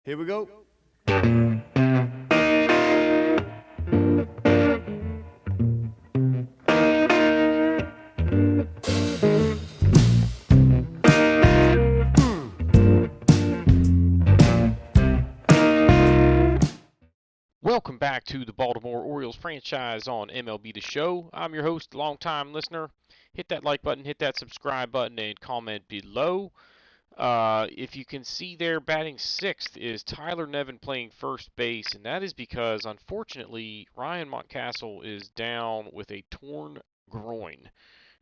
Here we go. Welcome back to the Baltimore Orioles franchise on MLB the Show. I'm your host, longtime listener. Hit that like button, hit that subscribe button, and comment below. If you can see there, batting sixth is Tyler Nevin playing first base, and that is because, unfortunately, Ryan Mountcastle is down with a torn groin,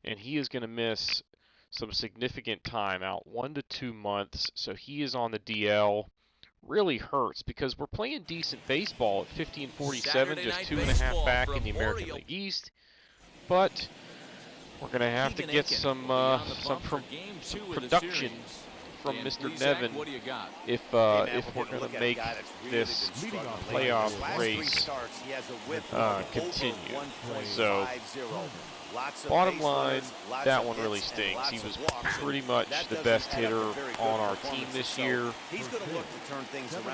and he is going to miss some significant time, out 1 to 2 months, so he is on the DL. Really hurts because we're playing decent baseball at 50-47, just 2.5 back in the American League East, but we're going to have to get some production from Mr. Nevin if we're going to make this playoff race continue. So, bottom line, that one really stinks. He was pretty much the best hitter on our team this year.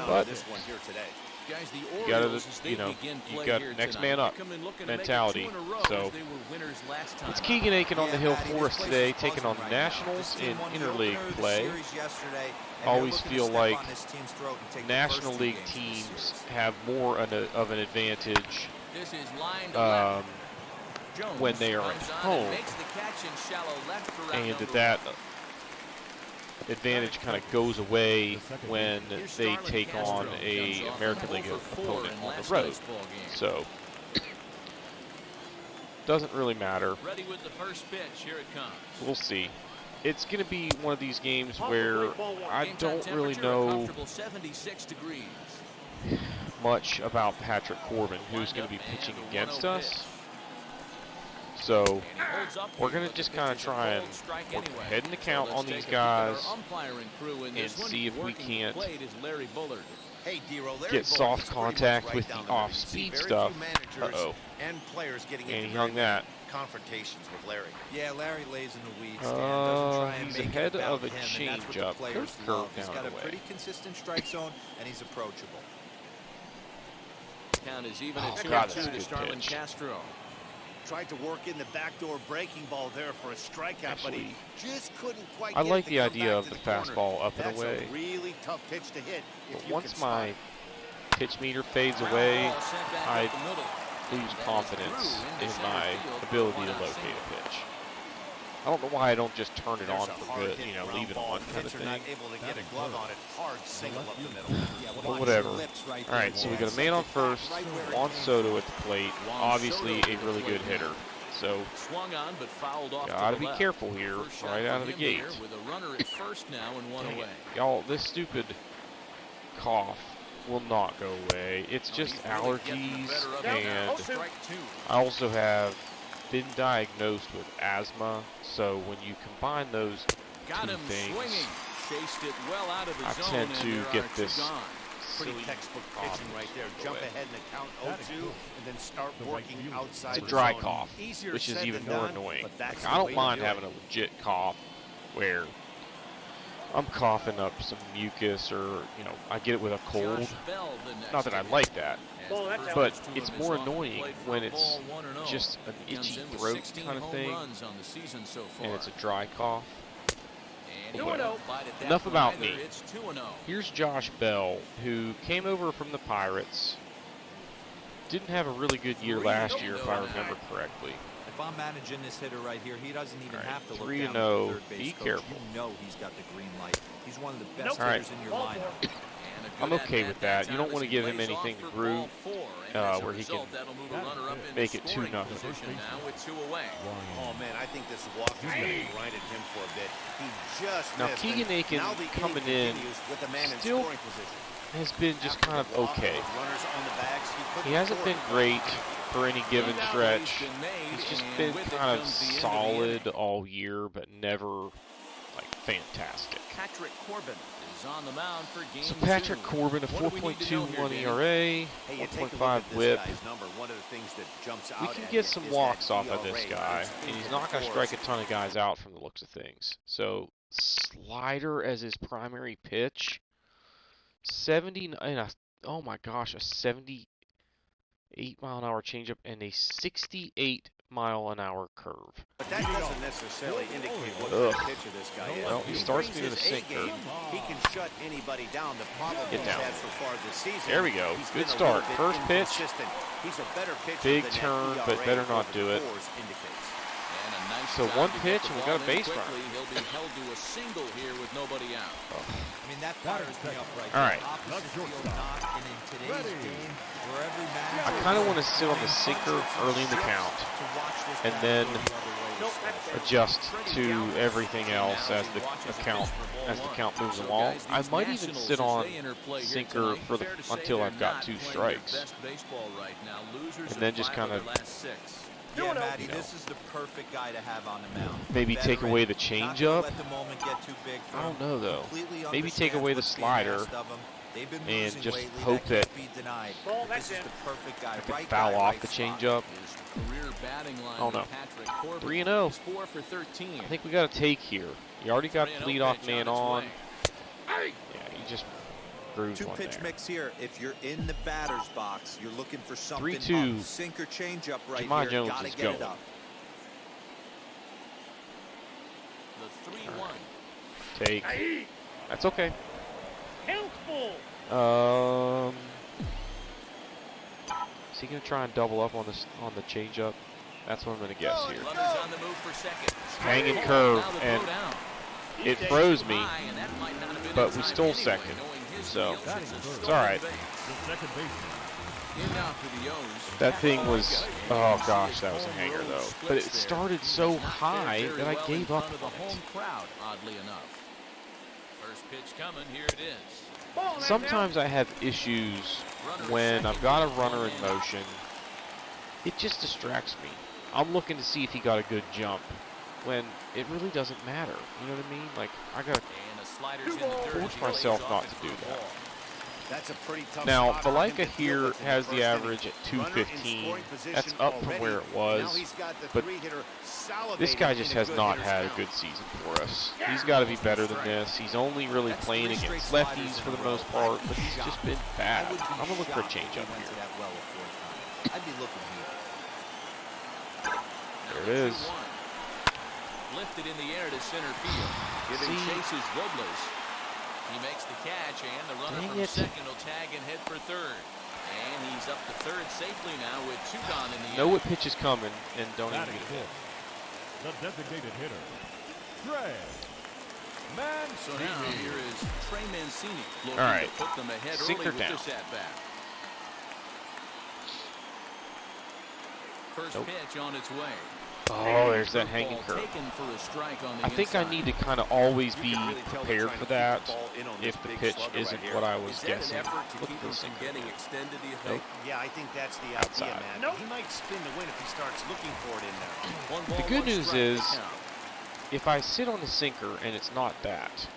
But you got next man up mentality. So it's Keegan Akin on the hill for us today, taking on the Nationals in interleague play. Always feel like National League teams have more of an advantage when they are at home, and that advantage kind of goes away when they take on a American League opponent on the road. So doesn't really matter. We'll see. It's going to be one of these games where I don't really know much about Patrick Corbin, who's going to be pitching against us. So we're going to just kind of try and work ahead in the count on these guys and see if we can't get soft contact with the off-speed stuff. Uh-oh. And he hung that. Confrontations with Larry. Yeah, Larry lays in the weeds. He's ahead of a changeup. There's curve He's down got the a way. pretty consistent strike zone, and he's approachable. Count is even Oh, at 2-2 God, to that's a good Starlin pitch. Castro. Tried to work in the backdoor breaking ball there for a strikeout, but he just couldn't quite I get like it the to come idea back of to the corner. fastball up and That's away. a really tough pitch to hit if But you once can my spot pitch meter fades away, I lose confidence in my ability to locate a pitch. I don't know why I don't just turn it on for good, leave it on kind of thing. not able to get a glove on it. Hard single up the middle. But whatever. All right, so we got a man on first, Juan Soto at the plate, obviously a really good hitter. So Swung on, but fouled off gotta to the be left. careful here First shot right for out of the him gate. here with a runner at first now and one Dang away. it. Y'all, this stupid cough will not go away. It's just allergies, and I also have been diagnosed with asthma, so when you combine those Got two him things, swinging. Chased it well out of the I zone, tend and to their get arcs this are gone. Pretty silly textbook cough pitching right there. go Jump away. ahead in the count 0-2 and then start working outside It's a the dry zone. cough, Easier which is said even than more done, annoying. but that's Like, the I way don't to mind do having it. a legit cough where I'm coughing up some mucus, or I get it with a cold. Josh Bell, the next Not that I hitter. like that, As but the first it's two of his more off the annoying plate for when a it's ball, 1-0. just an He comes itchy in with throat 16 kind of home thing, runs on the season so far. and it's a dry cough. And Well, he won't bite at that enough one about either. me. It's 2-0. Here's Josh Bell, who came over from the Pirates. Didn't have a really good year last year, if I remember correctly. If I'm managing this hitter right here, he doesn't even All right, have to look 3-0. down at the third base Be coach. careful. You know he's got the green light. He's one of the best All right. hitters in your lineup. And a I'm good okay at-bat with that. You time don't as want to he give him lays anything off to for brew, ball 4, and as a where he result, can that'll move a runner up into make it scoring 2-0. position now with 2 away. Oh man, I think this walk is going to grind at him for a bit. He just Now, missed, Keegan and Akin now the inning coming in continues with a man in still scoring position. has been just After kind of the walk, okay. with runners on the bags, couldn't He hasn't score. been great for any given Now stretch. he's been made, He's just and been with it kind of comes the end of the solid inning. all year, but never fantastic. Patrick Corbin is on the mound for game So Patrick 2. Corbin, a What do we need to know here, 4.21 Danny? ERA, Hey, you take a look 1.5 at this WHIP. guy's number. One of the things that jumps We out can at get you some is walks that off of ERA. this guy, It's and he's in not going to the strike a fours. ton of guys out from the looks of things. So slider as his primary pitch 70 and a, oh my gosh, a 78-mile-an-hour changeup and a 68-mile-an-hour curve. But that doesn't necessarily indicate what kind of pitcher this guy is. Well, he starts me with a sinker. He can shut anybody down. The problem Get he's down. had so far this season. There we go. He's Good been a start. little bit First pitch. inconsistent. He's a better pitcher Big than that turn, but ERA better not over do the it. fours indicates. And a nice So job one to get pitch the and we ball got a in base quickly. runner. He'll be held to a single here with nobody out. I mean, that fires me up right All right. there. Opposite field knock, and in today's game, where every man I kind of want to sit on the sinker early in the count and then adjust to everything else as the count moves along. I might even sit on sinker for the until I've got 2 strikes, and then just kind of Yeah, Matty, this is the perfect guy to have on the mound. maybe take away the changeup. Let the moment get too big for I don't know though. Completely Maybe take away the understands what's being slider asked of him. They've been and losing just lately. hope that can't be denied. This is the perfect guy. I could Right foul guy, off right the spot. changeup. Oh no. 3-0. 4 for 13. I think we got a take here. You already got the leadoff man on. Yeah, you just grooved one Two-pitch there. mix here. If you're in the batter's box, you're looking for something 3-2. up. Sinker changeup right Jemai here. Jones Gotta is get it going. up. The 3-1. Take. That's okay. Is he gonna try and double up on this on the changeup? That's what I'm gonna guess here. Runners on the move for second. Hanging curve, Now the and throw down. it froze me, High, and that might not have been but in we time stole anyway, second, knowing his so field, it's a it's stolen all right. base. In now for the O's. That thing was, oh gosh, that was a hanger though. But it started so high that I gave up The on home it. crowd, oddly enough. First pitch coming, here it is. Sometimes I have issues when I've got a runner in motion. It just distracts me. I'm looking to see if he got a good jump when it really doesn't matter. You know what I mean? Like, I gotta And the sliders in the dirt force as he myself lays not off to the do ball. that. That's a pretty tough Now, spot for him Valika to deal here with in has the the first average inning. at Runner in 215. scoring position That's up from already. where it Now was. he's got the But three-hitter salivating this guy just in a has good not hitter's had a count. good season for us. He's got to be better than this. He's only really That's playing 3 against straight lefties sliders for in the a row. most part, I'd but be he's just shocked. been I bad. would be I'm gonna look for a shocked if he changeup went to here. that well a fourth time. I'd be looking here. There it is. Lifted in the air to center field. Giving See? chases Robles. He makes the catch, and the runner Dang from it. second will tag and head for third. And he's up to third safely now with 2 gone in the Know inning. what pitch is coming and don't even Batting get a hit. the designated hitter, Trey So now here is Trey Mancini looking All right. to put them ahead Sinker early with down. this at-bat. First Nope. pitch on its way. Oh, there's that hanging Curveball curve. taken for a strike on the I think I inside. need to kind of always You be can really tell prepared they're trying for to keep that the ball in on this if the big pitch slugger isn't right here. what I was Is that guessing. an effort to Look keep at him this from sinker. getting extended, do you Nope. think? Yeah, I think that's the idea, Outside. man. He might spin the win if he starts looking for it in there. One The ball, good one news strike is, to count. if I sit on the sinker and it's not that,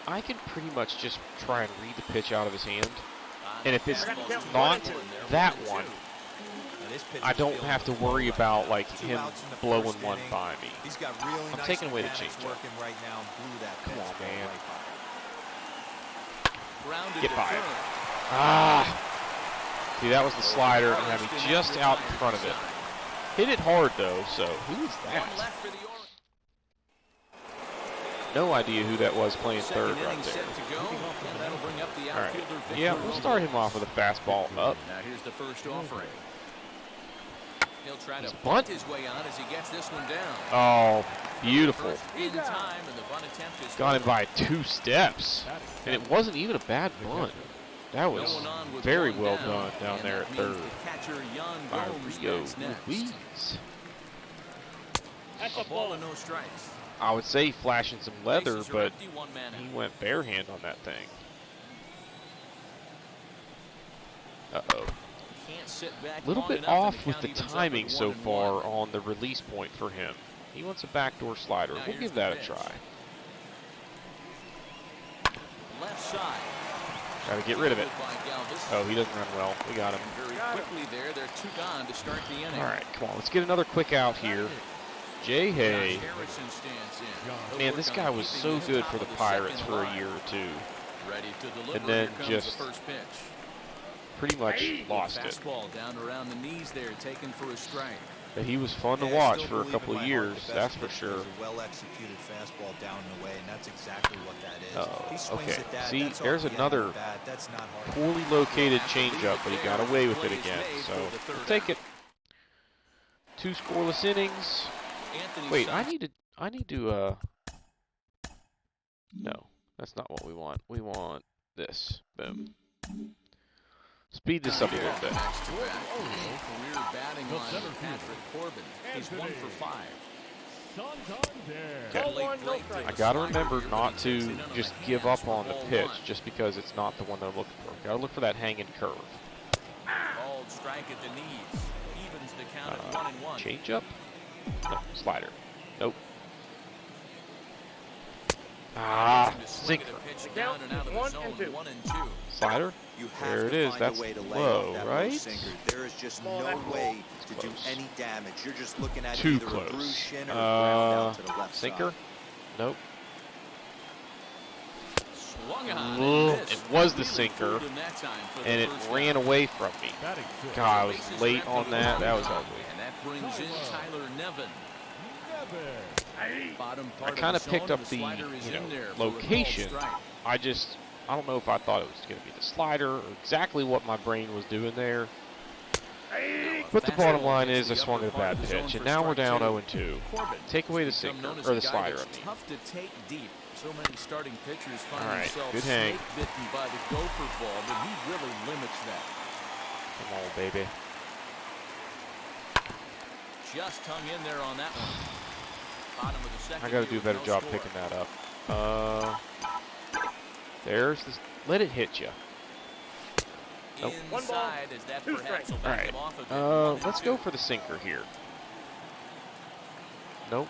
I can pretty much just try and read the pitch out of his hand. And if it's not that one, I don't have to worry about like him blowing one by me. He's got really I'm nice taking away the mechanics changeup. working right now and blew that Come on, fastball man. right by. Grounded Get to by it. third. Ah! See, that was the slider and had me just out in front of it. Hit it hard though, so who is One that? left for the Orioles. No idea who that was playing Second third inning right there. set to go, and that'll bring up the All right. outfielder Victor Yeah, we'll start him Robles. off with a fastball up. Now here's the first offering. He'll try to He's bunt bunt. his way on as he gets this one down. Oh, beautiful. First in time, and the bunt attempt is Got him good. by 2 steps. And it wasn't even a bad bunt. That was Going on with very one well done down and there that at means third the catcher, Young by Gomes, Rio gets next. Ruiz. A ball and no strikes. I would say flashing some leather, Bases are but empty, one man he out. went bare hand on that thing. Uh-oh. Can't sit back A little long bit enough, and off the with count the evens up timing at so 1-1. far on the release point for him. He wants a backdoor slider. Now We'll here's give the that a pitch. try. Left side. Gotta get rid of it. Fielded by Galvis. Oh, he doesn't run well. We got him. Very quickly there, they're 2 gone to start the inning. All right, come on. Let's get another quick out here. Jay Hay. Josh Harrison stands in. He'll Man, work this on guy was keeping so his good top for the of Pirates second for a line. year or two. Ready to deliver. and then Here comes just the first pitch. pretty much lost it. Fastball down around the knees there, taken for a strike. But he was fun to watch for a couple of years, that's for sure. A well-executed fastball down and away, and that's exactly what that is. He swings Okay. at that. See, That's there's off the end another of the bat. That's not hard. poorly located changeup, but he got away with it again. So we'll take it. 2 scoreless innings. Wait, I need to. No, that's not what we want. We want this. Boom. Speed this up a little bit. Career batting line Patrick Corbin. He's 1 for 5. Okay. I gotta remember not to just give up on the pitch just because it's not the one that I'm looking for. Gotta look for that hanging curve. Called strike at the knees. Evens the count at 1-1. Changeup? No, slider. Nope. Ah, sinker. Down and out of the zone. 1 and 2. Slider? You have There it to is. find That's a way to lay low, off that right? low sinker. There is just no way to do any damage. You're just looking at Too either a bruised close. shin or a ground out to the left Sinker? side. Nope. Swung on Ugh, and missed. it was the Really sinker, fooled him that time for the and it first ran down. away from me. God, I was late on that. That was ugly. And that brings in Tyler Nevin. Bottom I part kind of of picked the up the, slider is in there for a called location. strike. I don't know if I thought it was going to be the slider or exactly what my brain was doing there. But the bottom line is I swung at a bad pitch, and now we're down 0-2. Take away the sinker, or the slider, I mean. Tough to take deep. So many starting pitchers find All right, themselves good hang. snake-bitten by the gopher ball, but he really limits that. Come on, baby. Just hung in there on that one. Bottom of the second. I got to do a here better with job no score. picking that up. There's this. Let it hit you. Nope. Inside, as that perhaps will All back right. him off a bit. 1 and Let's 2. go for the sinker here. Nope.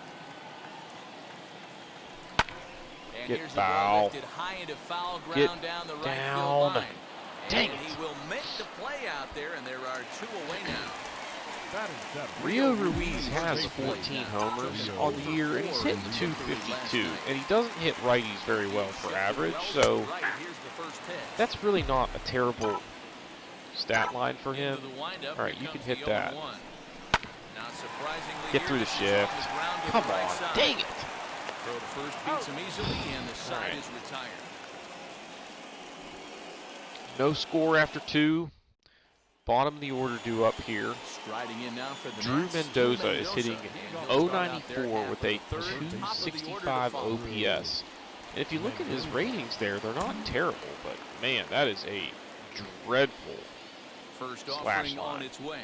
And Get here's the foul. ball lifted high into foul ground Get down the right down. field line. Dang And it. he will make the play out there, and there are 2 away now. Rio Ruiz has 14 homers on the year, and he's hitting .252, and he doesn't hit righties very well for average, so Right, here's the first pitch. that's really not a terrible stat line for him. Into the windup, All right, here you can comes hit the that. 0-1. Now, surprisingly, Get here, through the this is shift. on the ground to Come the right on, side. dang it. Throw to first beats him easily, and the side right. is retired. No score after 2. Bottom of the order due up here. Striding in now for the Drew Mets. Mendoza is hitting And he'll start out there .094 half with of a the third. Top of the order to 265 follow. OPS. And if you look at his ratings there, they're not terrible, but man, that is a dreadful First slash offering line. on its way.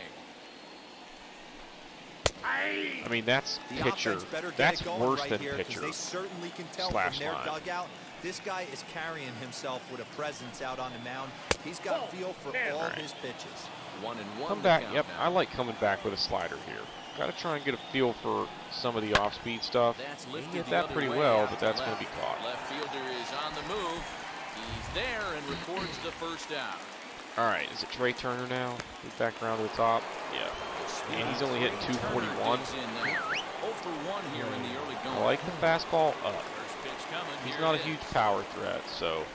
I mean, that's The pitcher. offense better get That's it going worse right than here, 'cause pitcher. They certainly can tell slash from their line. dugout. This guy is carrying himself with a presence out on the mound. He's got feel for all Right. his pitches. 1-1. Come the back. count Yep, now. I like coming back with a slider here. Got to try and get a feel for some of the off-speed stuff. That's You lifted get the that other pretty way well, out but to that's going to left. be caught. Left fielder is on the move. He's there and records the first out. All right, is it Trey Turner now? He's back around to the top. Yeah. And he's only hitting .241. Digs in now. 0 for 1 here in the early going. I like the fastball up. First pitch coming. He's Here not a it huge is. power threat, so.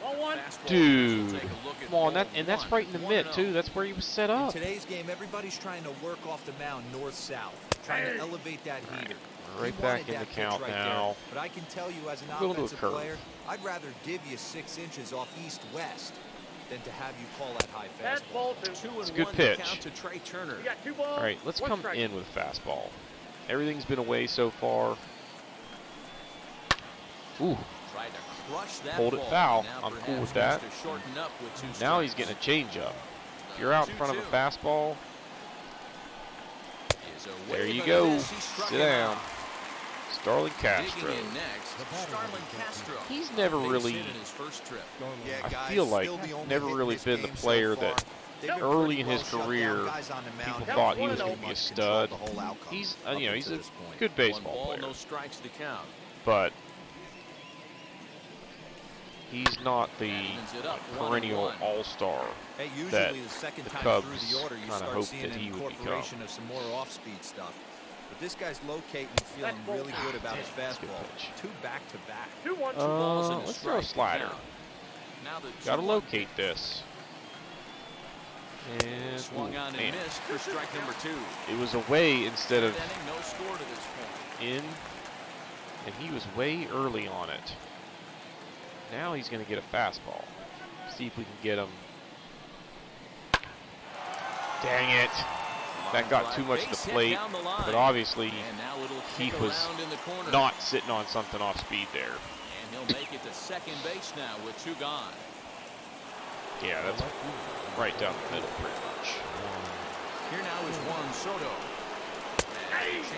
Fastball. Dude, We'll take a look at come on, ball and that's 1. right in the mid, 1-0. too. That's where he was set In up. today's game, everybody's trying to work off the mound north-south, trying to elevate that heater. We're right He back wanted in the that pitch count right now. there. But I can tell you as an We'll go to a offensive curve. player, I'd rather give you 6 inches off east-west than to have you call that high fastball. It's a good pitch. Count to Trey Turner. All right, let's come in with a fastball. Everything's been away so far. Ooh, Tried to crush that Hold it ball. foul. Now I'm cool perhaps with that. wants to shorten up with 2 now he's strikes. getting a changeup. If you're out in front of a 2-2. fastball, Is a there wave you and go. a miss. He struck Sit him down. out. Starlin Digging Castro. in next, Starlin Castro. He's never Base really, hit in his first trip. Yeah, I guys, feel like, still the only never hit in really this been the game so player far. that They've been early pretty in his well shut down career, guys on the mound. people thought he was Pretty going to be a much stud. controlled the whole outcome He's, up you know, he's until a this point. good baseball One ball, player, no strikes to count. but he's not the Evens it up, perennial 1-1. all-star. Hey, that usually the second the time Cubs through the order, you kinda start hoped seeing that an he would become. incorporation of some more off-speed stuff. But this guy's locating and feeling really good about his fastball. 2 back-to-back. Let's throw a slider. Gotta locate this. And swung on and missed for strike number 2. It was away instead of No score to this point. in, and he was way early on it. Now he's going to get a fastball. See if we can get him. Dang it. That got too much to the plate, but obviously he was not sitting on something off speed there. And he'll make it to second base now with 2 gone. Yeah, that's right down the middle pretty much. Here now is Juan Soto.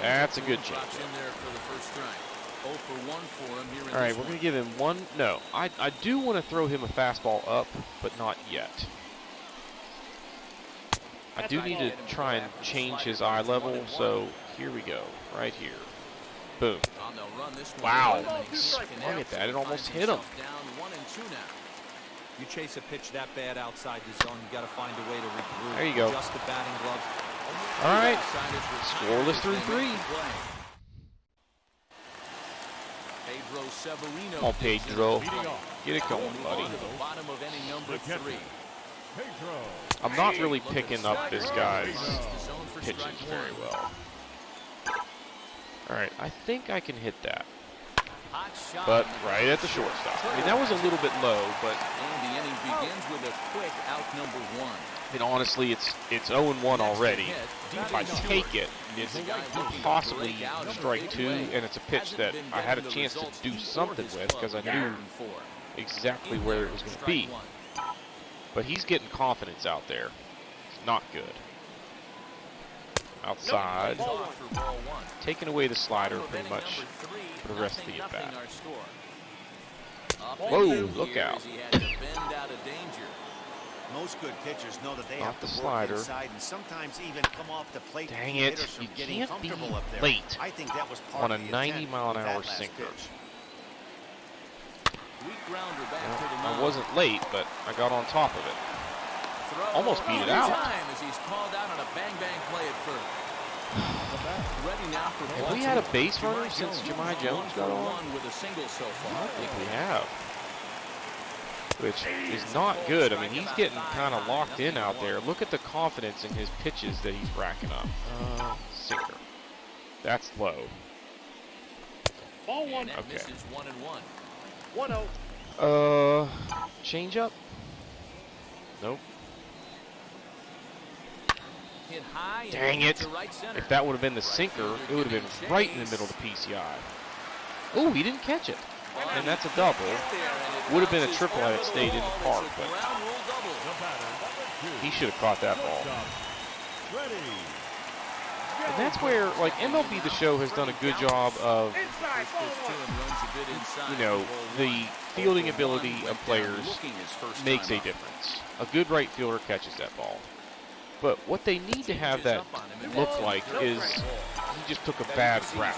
That's a good change. In there for the first strike. 0 for 1 for him here. All right, we're going to give him one. No, I do want to throw him a fastball up, but not yet. I do need to try and change his eye level, so here we go, right here. Boom. Wow, he swung at that, it almost hit him. You chase a pitch that bad outside the zone, you got to find a way to regroup. There you go. Adjust the batting gloves. All right, scoreless 3-3. Oh, Pedro, get it going, buddy. I'm not really picking up this guy's pitches very well. All right, I think I can hit that. But right at the shortstop. I mean, that was a little bit low, but the inning begins with a quick out number 1. I mean, honestly, it's 0-1 already. If I take it, it's possibly strike 2, and it's a pitch that I had a chance to do something with because I knew exactly where it was going to be. But he's getting confidence out there. It's not good. Outside. Taking away the slider pretty much for the rest of the at-bat. Whoa, look out. Most good pitchers know that they Off have the to slider. work inside and sometimes even come off the plate. Dang to keep it, hitters from you getting can't be comfortable up there. late I think that was part on of a the 90-mile-an-hour intent with that last sinker. pitch. Well, I wasn't late, but I got on top of it. Almost beat it out. As he's called out on a bang-bang play at first. Ready now for Have we had a base runner since Jemai Jones got on? With a single so far. I don't think we have. Which is not good. I mean, he's getting kind of locked in out there. Look at the confidence in his pitches that he's racking up. Sinker. That's low. Ball 1. Okay. 1-0. Change up? Nope. Hit high. Dang it. Right center. If that would have been the sinker, it would have been right in the middle of the PCI. Oh, he didn't catch it. And that's a double. Would have been a triple had it stayed in the park, but he should have caught that ball. And that's where, like, MLB The Show has done a good job of, you know, the fielding ability of players makes a difference. A good right fielder catches that ball. But what they need to have that look like is he just took a bad route.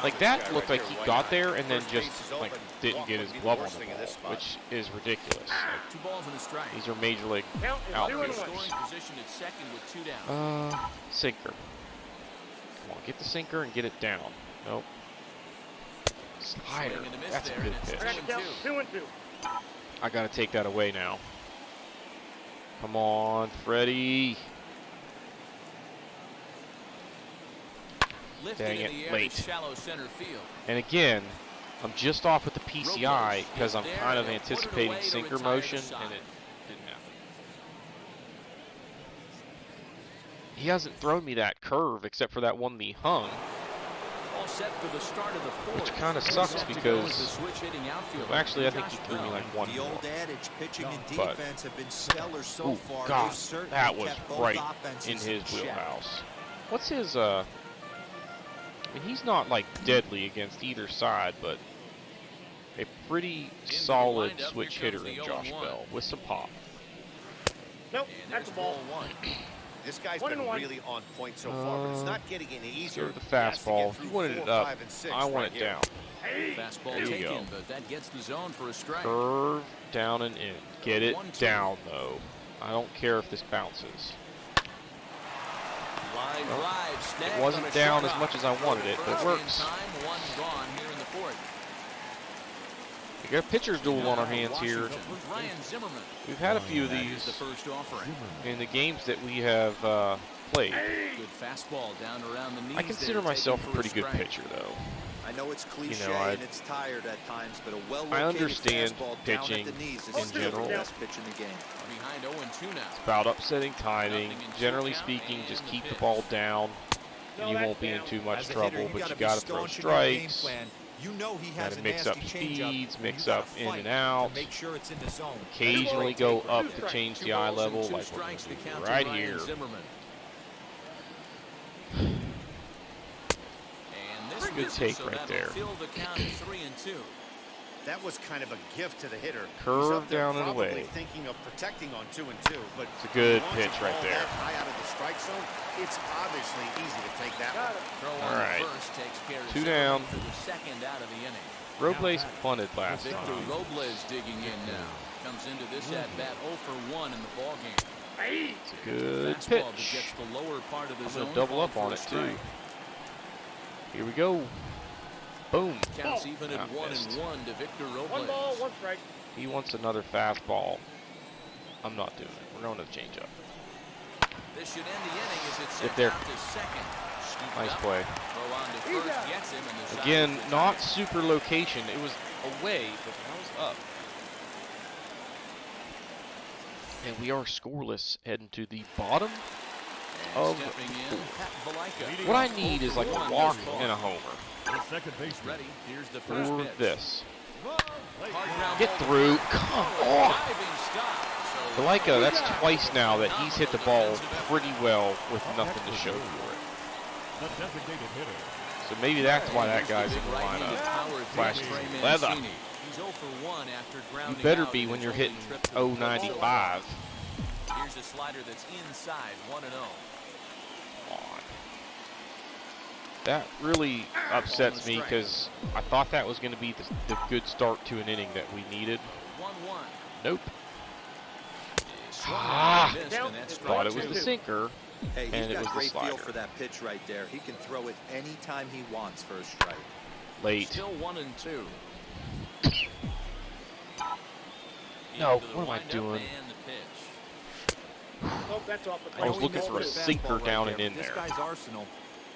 Like, that looked like he got there and then just, like, didn't get his glove on the ball, which is ridiculous. Like, these are major league outfielders. Sinker. Come on, get the sinker and get it down. Nope. Slider. That's a good pitch. I got to take that away now. Come on, Freddie. Dang it, late. And again, I'm just off with the PCI because I'm kind of anticipating sinker motion, and it didn't happen. He hasn't thrown me that curve except for that one that he hung, which kind of sucks because, well, actually, I think he threw me like one The more. old adage, pitching and But, defense have been stellar so ooh, far. God, They've certainly that was kept both right offenses in his check. wheelhouse. What's his, I mean, he's not, like, deadly against either side, but a pretty solid switch hitter in Josh Bell with some pop. Nope, that's a ball. This guy's been really on point so far, but it's not getting any easier. Serve the fastball. If you wanted it up, I want it down. Fastball There you taken, go. but that gets the zone for a strike. Curve down and in. Get it down, though. I don't care if this bounces. Line drive, snagged It wasn't on a down short as much as I wanted it, but it First works. in time, one gone here in the fourth. We got a pitcher's duel on our hands here. Ryan Zimmerman. We've had a few of That is the these first offering. in the games that we have played. Good fastball down around the knees. I consider there, myself taken a for pretty good strike. pitcher, though. I know it's cliche and it's tired at times, but a well-located understand fastball pitching down at the knees is in still general. the best pitch in the game. Behind 0-2 now. About upsetting timing. Nothing in Generally two count, speaking, and just the keep the pitch. ball down, and you won't be in too much As a trouble. hitter, But you gotta got be to throw staunch in your game strikes. plan. You know he Got has to a mix nasty up changeup, speeds, and mix you up gotta in fight and out. to make sure it's in the zone. Occasionally go up to change Two the eye balls and level, two like we're going strikes, to the do count to right Ryan here. Zimmerman. And this Good misses, take so right that'll there. fill the count at 3-2. That was kind of a gift to the hitter. Curve He's up there down and probably away. thinking of protecting on 2-2, but It's a good once pitch you right ball there. that high out of the strike zone, it's obviously easy to take that one. Throw All on right. the first takes care of Two Zimmerman down. for the second out of the inning. Robles punted last Victor time. Robles digging in now. Comes into this at bat 0 for 1 in the ball game. It's a good Fastball that pitch. gets the lower part of the I'm zone. going to double up called on for it, a too. strike. Here we go. Boom. Counts even at Ah, missed. 1-1 to Victor Robles. One ball, one strike. He wants another fastball. I'm not doing it. We're going to the changeup. This should end the inning as it's Get sent there. out to second. Scooped Nice up. play. Throw on to first, gets him, and the side Again, is not retired. super location. It was away, but I was up. And we are scoreless heading to the bottom And of stepping in, Pat Valaika. what I need is like a walk and a homer. The second baseman. Ready. Here's the first Or pitch. this. Hard ground Get ball. through. Come on. Diving stop. So Valaika, that's twice now that he's hit the ball pretty well with nothing to show for it. The designated hitter. So maybe that's why that Here's the guy's big in the right-handed lineup. power through Flashing Trey leather. Mancini. He's 0 for 1 after You grounding better out be in when his you're only hitting trip to the plate. 0.95. Here's a slider that's inside, 1-0. That really upsets me because I thought that was going to be the good start to an inning that we needed. 1-1. Nope. Swung Ah. and missed, and that's Thought it strike was the two. sinker. Hey, And he's it got was the great feel slider. for that pitch right there. He can throw it anytime he wants for a strike. Late. Still 1-2. No, Into the what am I windup doing? and the pitch. Oh, that's off the I was know he looking knows for a his sinker fastball right down there, and in but there. This guy's arsenal.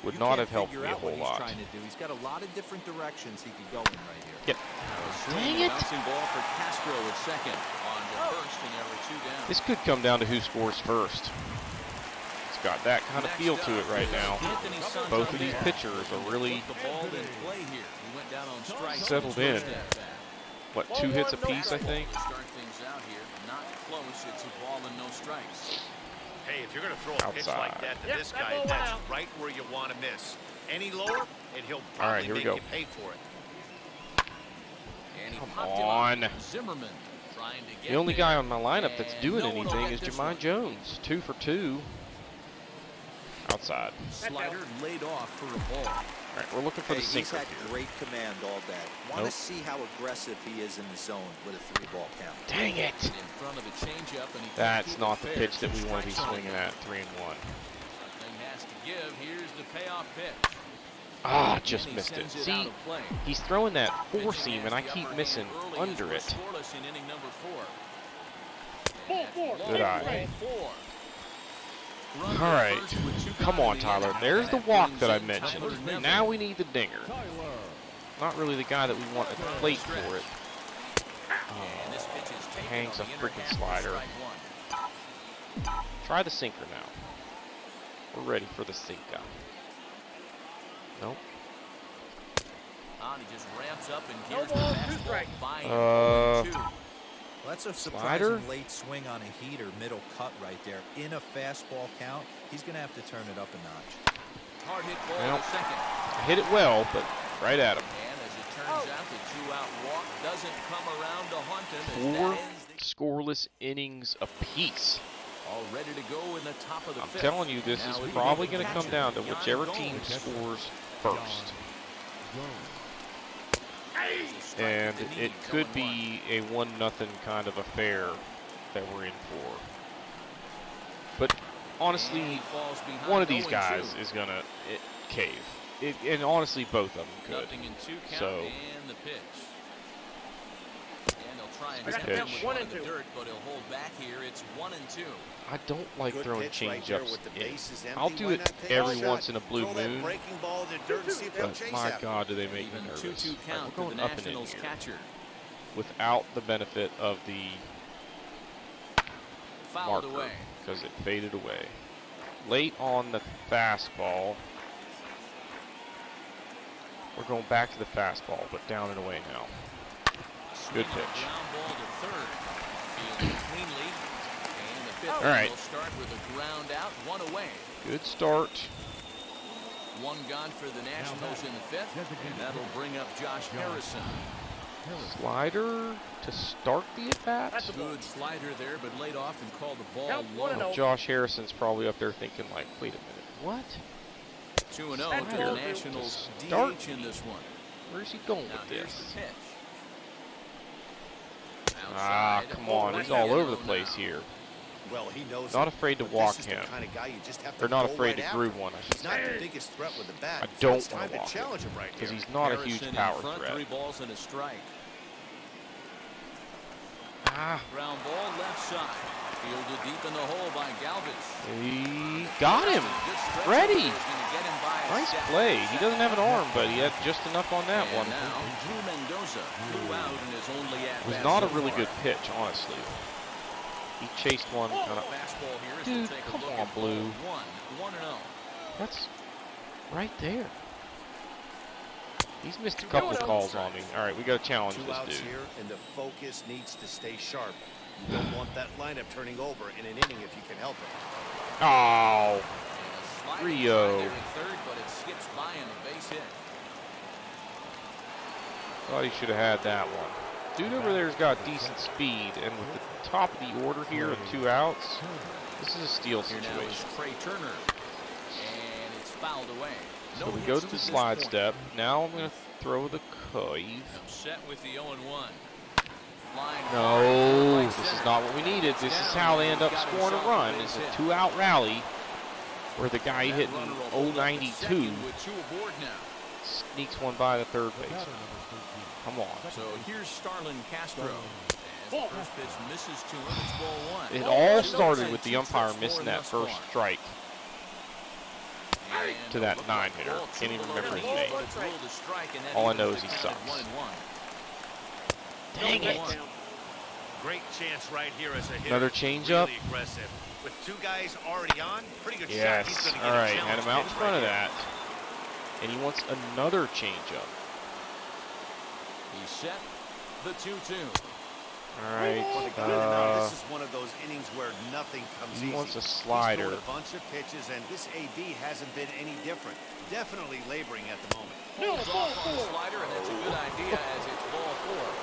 Would You not can't have helped figure me a out what whole he's lot. trying to do. He's got a lot of different directions he could go in right here. Yep. Swing, Dang it. Bouncing ball for Castro at second. On to first, and there were two down. This could come down to who scores first. It's got that kind of feel to it right now. Anthony Santander. Both of these pitchers are really Put the ball in play here. He went down on strike. settled in. What, 2 hits apiece, I think? Start things out here. Not close. It's a ball and no strikes. Hey, if you're going to throw a pitch Outside. like that to Yep, this that guy, ball that's out. right where you want to miss. Any lower, and he'll All right, probably here we make go. you pay for it. And he Come popped him on. up. Zimmerman trying to get The only guy there. on my lineup that's And doing no one will anything get is this Jermaine one. Jones. 2 for 2. Outside. Slider laid off for a ball. All right, we're looking for Hey, the he's sinker had here. great command all day. Want Nope. to see how aggressive he is in the zone with a 3-ball count. Dang it! In front of the changeup, and he can't That's keep not it the fair. pitch that we Two want to be strikes on swinging him. at. 3-1. Something has to give. Here's the payoff pitch. Ah, And just he missed it. sends out See, of play. he's throwing that four Pitching seam, has and I the keep upper missing hand early under as it. we're scoreless in inning number 4. Ball And four. that's Good ball eye. 4. All right, come on, Tyler. There's the walk that I mentioned. Now we need the dinger. Tyler. Not really the guy that we want at the plate for it. And this pitch is taken Hangs on a the freaking inner half for slider. strike 1. Try the sinker now. We're ready for the sinker. Nope. He just ramps up and No here's the ball, 2 fastball strikes. by him. 0-2. Well, that's a Slider? surprising late swing on a heater, middle cut right there. In a fastball count, he's going to have to turn it up a notch. Hard hit ball Well, to second. I hit it well, but right at him. And as it turns out, the 2-out walk doesn't come around to haunt him as 4 that ends the scoreless innings apiece. all ready to go in the top of the I'm fifth. telling you, this Now is we probably begin going to with come down to catcher, whichever John team Gold. scores first. Jones. And it could be a 1-0 kind of affair that we're in for. But honestly, one of these guys is going to cave. And honestly, both of them could. Nothing in 2 count, So, and the pitch. And they'll try and Good tempt him pitch. with 1 one and in the 2. dirt, but he'll hold back here. It's 1-2. I don't like Good throwing pitch right there changeups with the in. bases empty. I'll do Why it not take every a shot? once in a blue Throw that moon, breaking ball in the dirt and see if they'll but chase my after God, do they make me Even nervous. 2-2 All right, count we're to going the up and in Nationals here catcher. without the benefit of the Fouled marker away. because it faded away. Late on the fastball. We're going back to the fastball, but down and away now. Good pitch. Ground ball to third. Fielded cleanly. And the fifth All inning right. will start with a ground out, 1 away. Good start. 1 gone for the Nationals in the fifth, and that'll bring up Josh Harrison. Slider to start the at-bat. That's a ball. Good slider there, but laid off and called the ball Count low. 1-0. Josh Harrison's probably up there thinking like, wait a minute, what? 2-0 That's to the ball. Nationals Start. DH in this one. Where's he going Now with here's this? the pitch. Ah, Outside. come on, he's all over the place here. Well, he knows Not it, afraid to but walk this is him. the kind of guy you just have Or to not go afraid right to after. groove one, I should He's not say. the biggest threat with the bat. I so don't it's time want to to walk challenge him right because here. he's not a Harrison huge in power front, threat. 3 balls and a strike. Ah, Ground ball left side. Fielded deep in the hole by Galvis. he got him. Good stretch Freddie. is gonna get him by a Nice step. play. He doesn't have an arm, but he had just enough on that And one. now, Drew Mendoza flew out in his only at It was not a really good pitch, honestly. He chased one kind of. Fastball here as Dude, we'll take a come look on, at Blue. ball 1-0. That's right there. He's missed a couple calls on me. All right, we got to challenge 2 this outs dude. here, and the focus needs to stay sharp. You don't want that lineup turning over in an inning if you can help it. Oh, And a sliding Rio. try there at third, but it skips by him, a base hit. thought he should have had that one. Dude over there's got decent speed, and with the top of the order here and 2 outs, this is a steal Here now is situation. Trey Turner, and it's fouled away. So No we go hits to the this slide point. step. Now I'm going to throw the cave. Set with the 0-1. Line No, right this is center. not what we needed. This is how they end up scoring a run. It's a 2-out rally where the guy That hitting runner will hold up to 092 second with 2 aboard now. sneaks one by the third base. Come on. So here's Starlin Castro. As the first pitch misses to him, it's ball 1. It Ball all 1. started with the Two umpire trips missing for him that thus first far. strike And to that look like 9-hitter. ball Can't even two remember his below name. but it's ruled a strike, and that All I evens know the is he count at sucks. 1-1. Dang it. Great chance right here as a hitter. Another changeup. Really aggressive. With 2 guys already on, pretty good shot. Yes. He's gonna get All a right. Had challenge him out in pitch front right of here. that. And he wants another changeup. He's set. The 2-2. All right. Well, they got it now. This is one of those innings where nothing comes He easy. wants a He's slider. thrown a bunch of pitches, and this AB hasn't been any different. Definitely laboring at the moment. Holds off on the slider, and that's a good idea as it's ball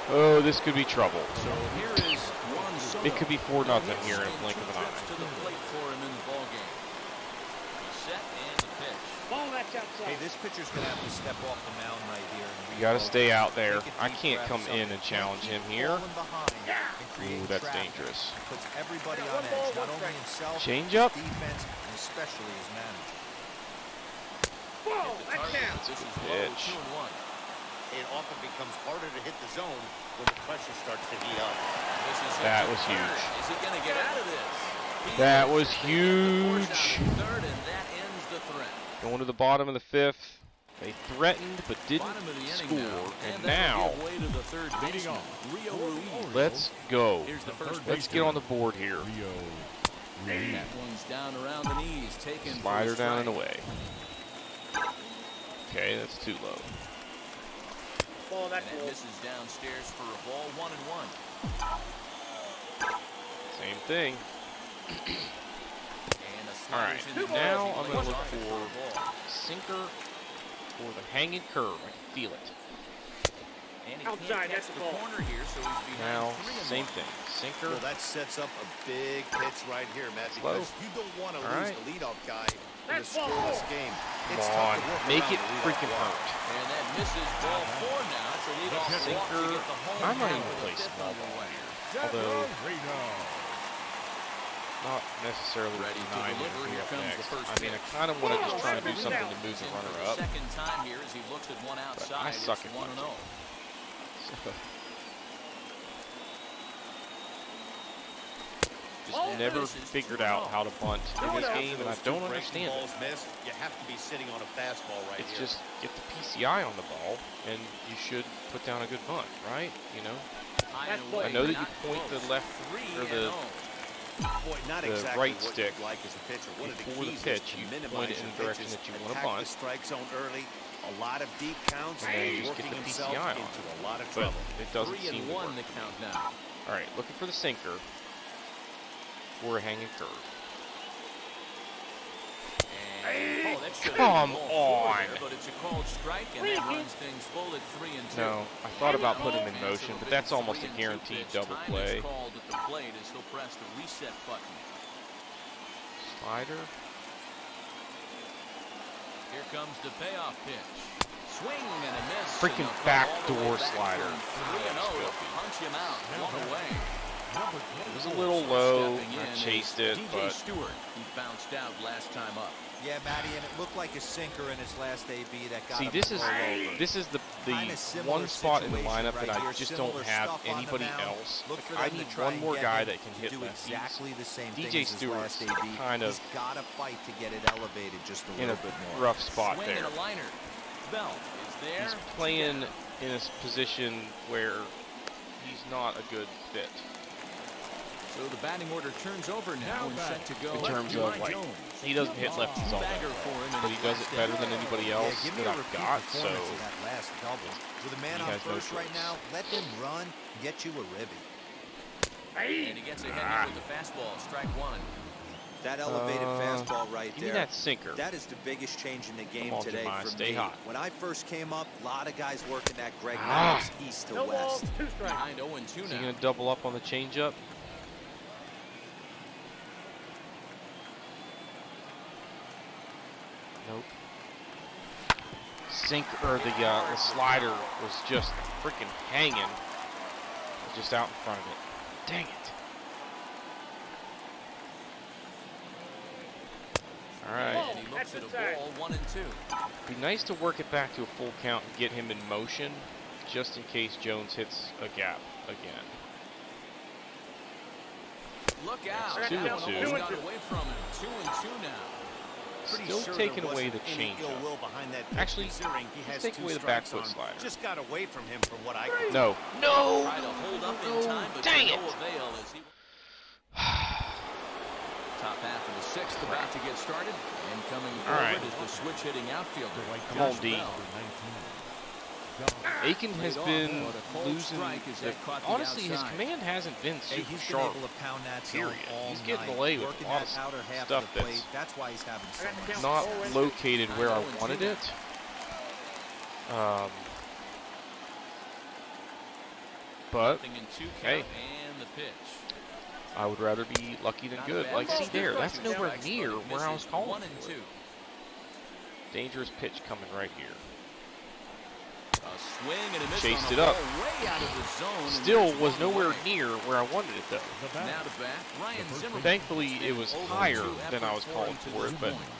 4. Oh, this could be trouble. So here is Juan Soto. It could be 4-0 here in a blink of an Trips eye. to the plate for him in the ball game. He's set and the pitch. Ball that's outside. Hey, this pitcher's going to have to step off the mound right here. You got to stay out there. I can't come in and challenge him here. Ooh, that's dangerous. Puts everybody Yeah, on one ball, edge, not one only strike. himself, Change his up. defense, and especially his manager. Ball, The that's target. down. This is Pitch. low, 2-1. It often becomes harder to hit the zone when the pressure starts to heat up. This is hit That to was third. huge. Is he going to get out of this? He That is. was They get the force huge. out of third, and that ends the threat. Going to the bottom of the 5th. They threatened but didn't Bottom of the inning score. now. And that'll now, give way to the third baseman, Rio Ruiz. let's go. Here's the first Let's get on the board here. That one's down around the knees, taken Slider for a down and strike. away. Okay, that's too low. Ball that's And that low. misses downstairs for a ball, 1-1. Same thing. And a All right, slider's in the now ball. I'm He going to lays look off it for a ball. sinker or the hanging curve. I can feel it. And he Outside, can't that's catch the the ball. corner here, so he's behind Now, 3-1. same thing. Sinker. Well, that sets up a big pitch right here, Matt, Slow. because you don't want to All lose right. the leadoff guy in a That's ball scoreless four. game. Come It's on. tough to work Make around it the leadoff freaking walk. hurt. And that misses ball 4 now. It's a leadoff walk to Sinker. get the home I might run even with play the fifth small ball underway. here. Although, necessarily Ready to deny him deliver. who's Here up comes the next. first I mean, I pitch. kind of want to just try and do Ball, something down. to move the In for runner the up. second time here as he looks at one But outside. I suck It's at 1-0. bunting. So, just never figured out how to bunt in this game, and I don't understand it. Balls missed, you have to be sitting on a fastball right It's here. just get the PCI on the ball, and you should put down a good bunt, right? You know. High and That's away, I know that you not point the close. left or the 3-0. Boy, not the exactly right what stick you'd like as a pitcher. One of the before the keys is pitch, to you minimize point it in your the direction pitches, that you wanna attack bunt. the strike zone early, a lot of deep counts, And then you just working get the himself PCI on into it. a lot of But trouble. it doesn't seem to 3-1 work. the count now. All right, looking for the sinker or a hanging curve. And, that should have Come been ball four on. there, but it's a called strike, and that runs things full at 3-2. No, I thought about putting him in Fans motion, have but been that's almost a 3-2 guaranteed pitch. double Time play. is called at the plate as he'll press the reset button. Slider. Here comes the payoff pitch. Swing and a miss. Freaking and a throw backdoor all the way back slider. to 3-0 to punch him out. One away. It was a little low. Stepping in I is chased it, DJ but Stewart. He bounced out last time up. Yeah, Matty, and it looked like a sinker in his last AB that got see, him this is over. the Kinda similar one spot in the situation lineup that right I here, just similar don't have stuff on the anybody mound. else. Look for I them to need try one and more get guy him that can to hit do lefties. exactly the same DJ thing as his Stewart's last AB. kind of He's got to fight to get it elevated just a in little a bit more. rough spot Swing there. and a liner. Bell is there. He's playing in a position where he's not a good fit. So the batting order turns over now and set to go. In terms of, like, he doesn't hit lefties all that well, but he does it better than anybody else Yeah, give me that a I've repeat got, so performance of that last double. With a man he on has no first right choice. now, let him run, get you a ribby. And he gets ahead here with the fastball. Strike one. That elevated fastball right give me there. that sinker. That is the biggest change in the game Come on, today Jemai, for stay me. hot. When I first came up, a lot of guys working that Greg Ah. Miles east to No balls, west. 2 strikes. Behind 0-2 Is he now. going to double up on the changeup? Nope. The slider was just freaking hanging, just out in front of it. Dang it! All right. And he looks at a ball, 1-2. Be nice to work it back to a full count and get him in motion, just in case Jones hits a gap again. Look out. That's 2-2. Almost got away from him. 2-2 now. Pretty Still sure taking there away wasn't the any ill changeup. will behind that pitch, Actually, considering he let's has take 2 away the strikes back foot on him. slider. Just got away from him from what I could No, no! Try to hold up in No, time, but dang to it. no avail as he... Top half of the 6th about to get started. And coming All forward right. is the switch-hitting outfielder. Come on, Josh D. Bell. Aiken has Laid off, been but a cold losing. strike as that caught the Honestly, his outside. command hasn't been Hey, super he's been sharp. able to pound that zone Period. all He's getting night, away with working a lot that of outer half stuff of the plate. that's That's why he's having so much success. not located where I 9-0-2 wanted now. it. But Nothing in 2 count hey. and the pitch. I would rather be lucky than Not a good. bad Like, see ball. there, that's Two nowhere strikes, near but it where I was misses. calling 1-2. for it. Dangerous pitch coming right here. A swing and a miss Chased on it a up. ball way out of the zone. and Still there's was one nowhere away. near where I wanted it, though. Now to bat, Ryan Zimmerman. Thankfully, it was Over higher two than I was effort calling to for this it, but point.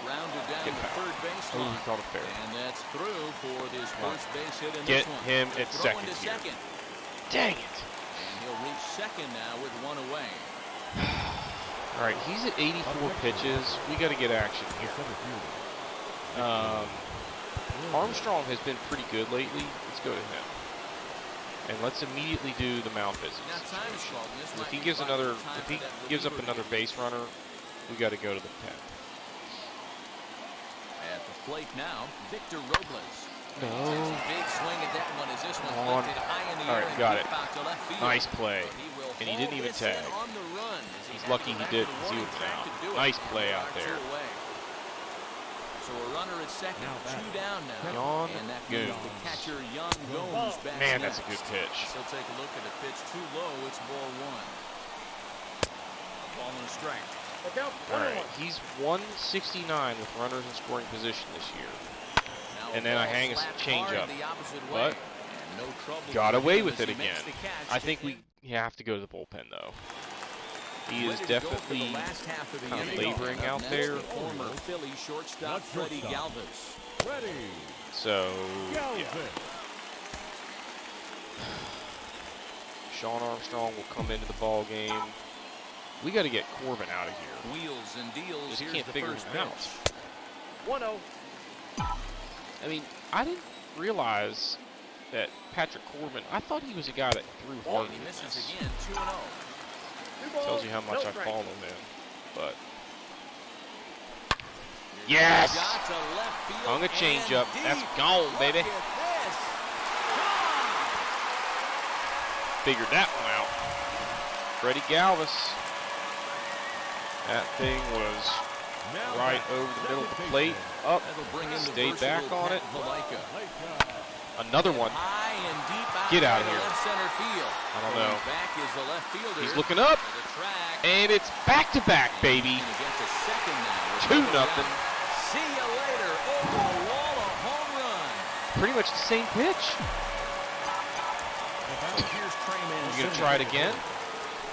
Rounded down Get the back. third base oh, line. he called it fair. And that's through for this first base hit in Get this one. him at Throwing second to here. second. Dang it! And he'll reach second now with 1 away. All right, he's at 84 pitches. We got to get action here. Armstrong has been pretty good lately. Let's go to him. And let's immediately do the mound visits. Now time is called. This If might he be gives time another, for if he that gives up reliever another to base runner, we got to go to the pen. At the plate now, Victor Robles. No. Takes a big swing at that one as this one's Come on. lifted high in the All air right, and got deep it. out to left field. Nice play. But he will And he haul didn't even this in tag. on the run as he He's had to lucky go he back did, to the 'cause he warning would've track been to out. do it. Nice play out 2 there. away. So a runner at second, 2 down now. Yon And that moves the Goons. catcher Young Gomes back Man, next. that's a good pitch. So take a look at a pitch too low. It's ball 1. Ball and a strike. Look out, All 1-1. right, he's 169 with runners in scoring position this year. Now And a then I ball hang a slapped change hard up. the opposite But way. And no trouble got for away him with as it he makes again. the catch I to think end. we have to go to the bullpen, though. He is definitely kind of laboring out there. Former Philly shortstop Freddie Galvis. Ready. So, yeah. Galvis. Sean Armstrong will come into the ball game. We got to get Corbin out of here. Wheels and deals. Just Here's can't the figure first him out. pitch. 1-0. I mean, I didn't realize that Patrick Corbin, I thought he was a guy that threw hard. And he misses again. 2-0. Tells you how much I follow him in. But Here's yes! a shot to left field Hung a and changeup. That's deep. gone, baby. Look at this. Figured that one out. Freddie Galvis. That thing was Now right over the middle of the plate. Up. That'll bring in the Stayed back versatile on it. Pat Valaika. Another one. High and deep out Get out to of here. left center field. I don't know. Back is the left fielder. He's looking up. To the track. And it's back-to-back, baby. Gonna get to second now. 2-0. See you later. Over the wall, a home run. Pretty much the same pitch. Here's Trey Turner. You gonna try it again?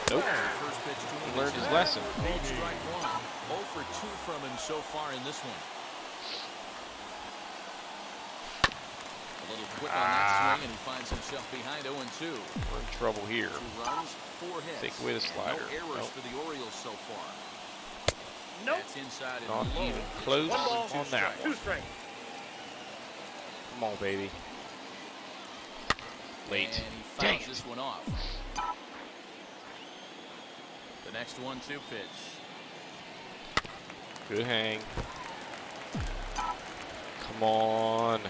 Nope. First pitch to him. He learned his lesson. Called strike one. 0 for 2 from him so far in this one. A little quick on that swing, and he finds himself behind 0-2. We're in trouble here. 2 runs, 4 hits. Take away the slider. No errors Nope. for the Orioles so far. Nope. That's inside and Not low. even close 1 ball, on that 2 one. strikes. Come on, baby. Late. And he Dang fouls it. this one off. The next 1-2 pitch. Good hang. Come on.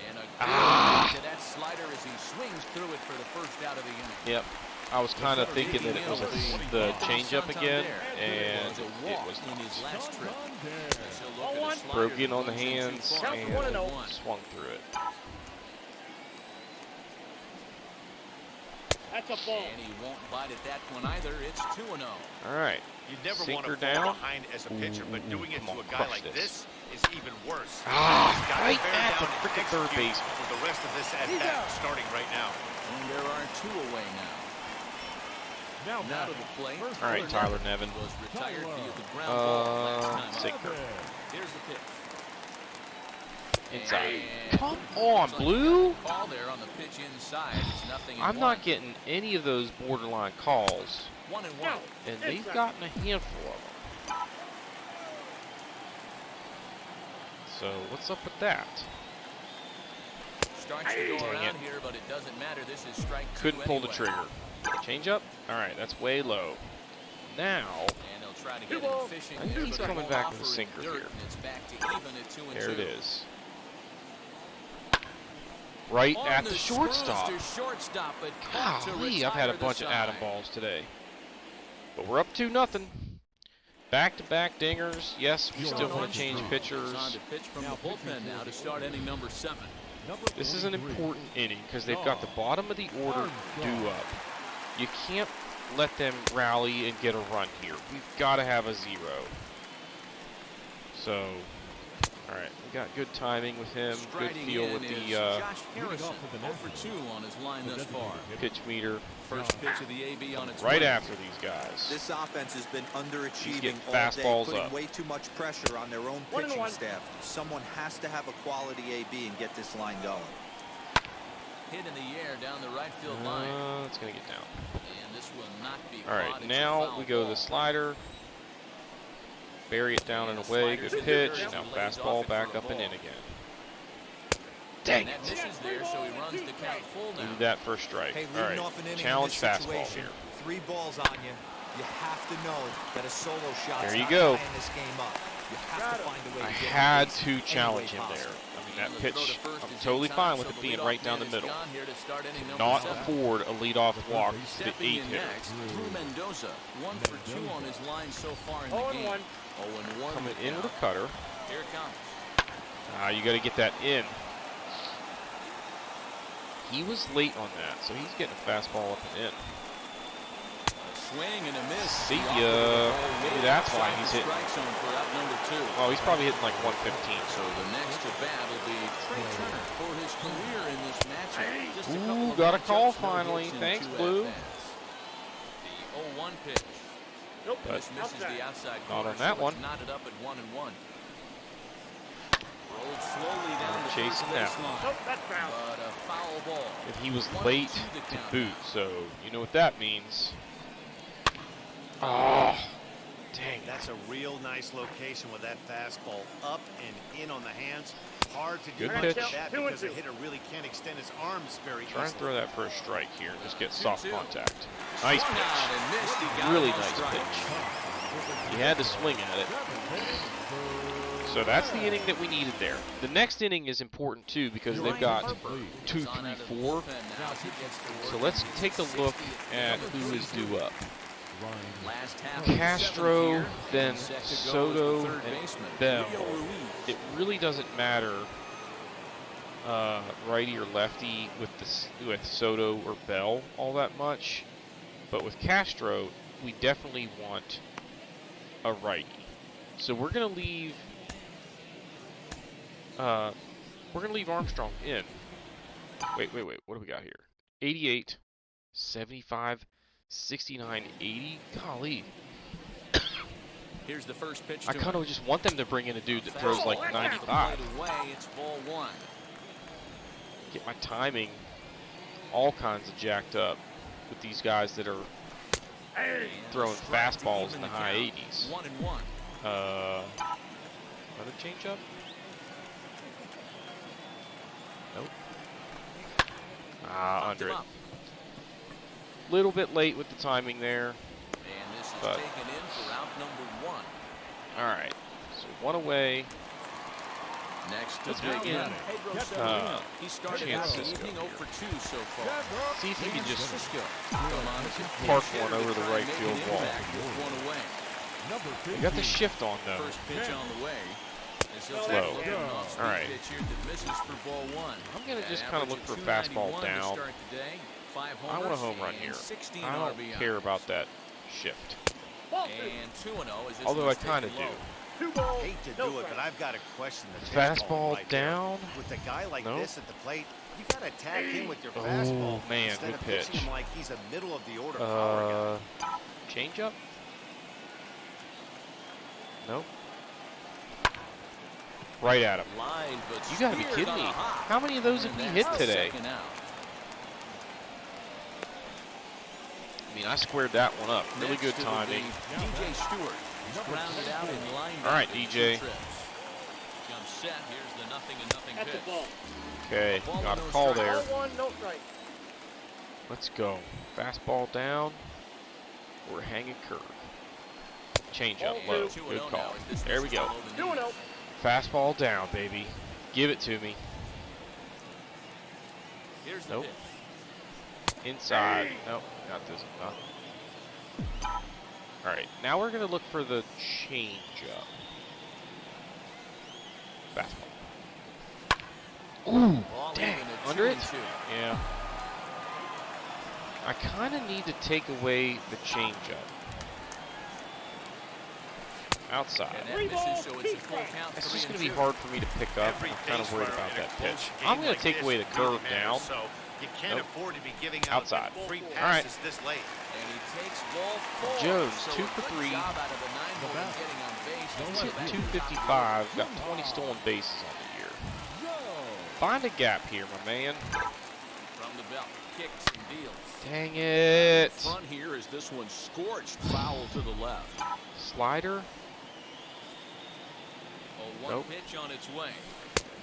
And a good Ah! to that slider as he swings through it for the first out of the inning. Yep. I was kind of thinking that it was the changeup again, and it was in his not. last trip. Broke in on the hands Count and 1-0. swung through it. That's a ball. And he won't bite at that one either. It's 2-0. All right. You never want Sinker to fall down. behind as a pitcher, but doing it come to on, a guy crush like this. this is even worse. Ah, He's got to right bear at the down and frickin' third execute baseman. for the rest of this at-bat starting right now. And there are 2 away now. Now Out of the plate. All right, Tyler Nevin. Was retired via the ground ball last time. sinker. Here's the pitch. Inside. And Come on, looks like Blue. a call there on the pitch inside. It's nothing. I'm not getting any of those borderline calls, 1-1. and they've gotten a handful of them. So what's up with that? Starts to go Dang around it. here, but it doesn't matter. This is strike 2 Couldn't pull the anyway. trigger. Change up. All right, that's way low. Now, And they'll try to get him fishing I think there, he's but it coming won't back with a offer sinker dirt, here. and it's back to even at 2-2. there it is. Right On at the shortstop. screws to shortstop, but caught to Golly, I've had a retire the bunch of Adam side. balls today. But we're up 2-0. Back-to-back dingers. Yes, we still want to change pitchers. It's on to pitch from the bullpen now to start inning number 7. This is an important inning because they've got the bottom of the order due up. You can't let them rally and get a run here. We've got to have a 0. So, all right, we got good timing with him, good Striding feel in with is the Josh Harrison, 0 for 2 on his line thus far. pitch meter. First pitch of the AB on its Right way. after these guys. This offense has been underachieving getting all day, fastballs putting up. way too much pressure on their own 1-1. pitching staff. Someone has to have a quality AB and get this line going. Hit in the air down the right field line. It's going to get down. And this will not be All right, caught. It's a now foul we go to ball. the slider. Bury it down and And the away. slider's Good in pitch. there. Now He lays off fastball it back for a up and ball. in again. Dang And that it. misses there, so he runs the count full now. Need that first strike. Hey, All leading right, off an inning challenge in this fastball situation, here. 3 balls on you. You have to know that a solo shot's There you not go. tying this game up. You have to find a way I to get had on base to any challenge way him there. possible. I mean, And that the throw to pitch, first I'm is totally in fine time, with so it the being leadoff right down the man is middle. gone here to start inning number Not 7. afford a leadoff walk to the Stepping 8th in hitter. next, Drew Mendoza, 1 for 2 on his line so far in the 0-1. game. 0-1. Coming in with a cutter. Here it comes. You got to get that in. He was late on that, so he's getting a fastball up and in. Swing and a miss. See ya. Maybe that's why he's hitting. Strike zone for out number 2. Oh, he's probably hitting like 115. So the next to bat will be Trey Turner for his career in this matchup. Just a Ooh, couple of got a matchups, call no finally. hits in Thanks, 2 Blue. at-bats. 0-1 pitch. Nope. But This misses the outside not corner, on that so one. it's knotted up at 1-1. Rolled slowly down the Chasing first that baseline. one. Nope, that's foul. But a foul ball. And he was 1-2 late the to count. boot, so you know what that means. Oh, dang. That's a real nice location with that fastball up and in on the hands. Hard to do Good much pitch. with that 2-2. because the hitter really can't extend his arms very Try and easily. throw that for a strike here and just get soft 2-2. contact. Nice Swung out pitch. and missed. He got Really him on nice strike. pitch. He had to swing at it. So that's the inning that we needed there. The next inning is important too because they've got 2, 3, 4. So let's take a look at who is due up. Last half of the Castro, seventh here, then and set to go is the Soto, third and baseman, Bell. Julio Ruiz. It really doesn't matter righty or lefty with Soto or Bell all that much, but with Castro, we definitely want a righty. So we're gonna leave Armstrong in. Wait. What do we got here? 88, 75, 69, 80. Golly. Here's the first pitch I to kind him. of just want them to bring in a dude that throws like Fastball 95. played away. It's ball 1. Get my timing all kinds of jacked up with these guys that are And throwing strike to fastballs even in the the high count. 80s. 1-1. Another changeup? Nope. Under it. Up. Little bit late with the timing there. And this is But- taken in for out number 1. All right. So one away. Next to Let's bring Pedro in, Severino. He started out the Cisco evening 0 for 2 so far. See if he can just Cisco. Come on, it's a park hitter one to over the try and right make field an wall. impact with one away. We got the shift on though. First pitch on the way. As he'll Slow. take a look at an All off-speed right. pitch here that misses for ball 1. I'm gonna just An kind of average look for a 291 fastball to down. start the day. 5 I want a homers home run and here. 16 I don't RBIs. care about that shift. Ball 2. And 2-0 as this Although I one's kind of taken do. low. 2 balls. Hate to no do it, strike. but I've got to question the Fastball right there. down. With a guy like Nope. this at the plate, you got to attack him with your Oh, fastball man, instead good of pitching pitch. him like he's a middle of the order power guy. Changeup? Nope. Right at him. Line, but You gotta be speared kidding on me. a hop. How many of those have And we that's hit the today? second out. I mean, I squared that one up. Really Next good it'll timing. be DJ Stewart. He's grounded out in line. All right, back with DJ. 2 trips. Jump set. Here's the 0-0 That's a pitch. ball. Okay, Ball got a with no call strike. there. Ball 1, no strike. Let's go. Fastball down. We're hanging curve. Changeup Ball low. 2-0 Good now call. as this There we misses go. below the knee. 2-0. Fastball down, baby. Give it to me. Here's the Nope. pitch. Inside. Nope, not this. Not. All right, now we're gonna look for the changeup. Fastball. Ooh, Ball dang, even at under it? 2-2. Yeah. I kind of need to take away the changeup. Outside. And that misses, so it's a full count. It's 3 just and going to be 2. hard for me to pick up. Every I'm kind of base worried runner about in a that close pitch. game I'm going like to take this away the really curve matters, down. So you can't Nope. afford to be giving out Outside. free All right. passes this late. And he takes ball 4. Jones, so 2 a for good 3. job out of the 9-hole and getting on base. He's Well, hit back to 255, got 20 stolen bases on the year. Find a gap here, my man. from the belt. Kicks and deals. Dang it. Front here is this one scorched foul to the left. Slider? A 1 Nope. pitch on its way.